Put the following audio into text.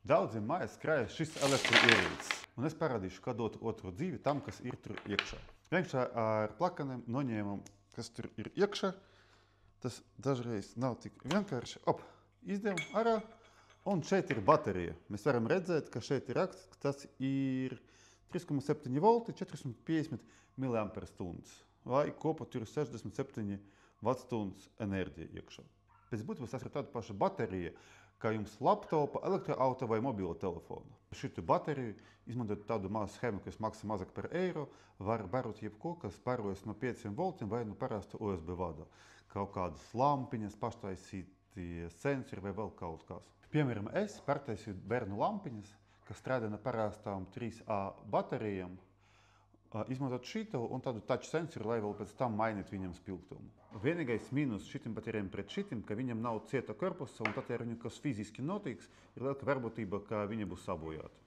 Daudziem mājās krājas šis elektroierīces. Un es parādīšu, kā dot otru dzīvi tam, kas ir tur iekšā. Vienkārši ar plakaniem noņēmam, kas tur ir iekšā. Tas dažreiz nav tik vienkārši. Izdevam ārā. Un šeit ir baterija. Mēs varam redzēt, ka šeit ir raksts, ka tas ir 3,7 volti, 450 mAh. Vai kopā tur ir 67 Wh enerģija iekšā. Pēc būtības tas ir tāda paša baterija, kā jums laptopa, elektroauto vai mobilo telefonu. Šitu bateriju, izmantojot tādu mazu schēmu, kas maksā mazāk par eiro, var barot jebko, kas parojas no 5 voltiem vai no parasta USB vada. Kaut kādas lampiņas, paštaisīti sensori vai vēl kaut kas. Piemēram, es pārtaisīju bērnu lampiņas, kas strādā no parastām 3A baterijām, izmantot šitu un tādu touch sensoru, lai vēl pēc tam mainītu viņam spilgtumu. Vienīgais mīnus šitim baterijām pret šitim, ka viņam nav cieta korpusa, un tad, ja viņam kas fiziski notiks, ir liela varbūtība, ka viņi būs sabojāti.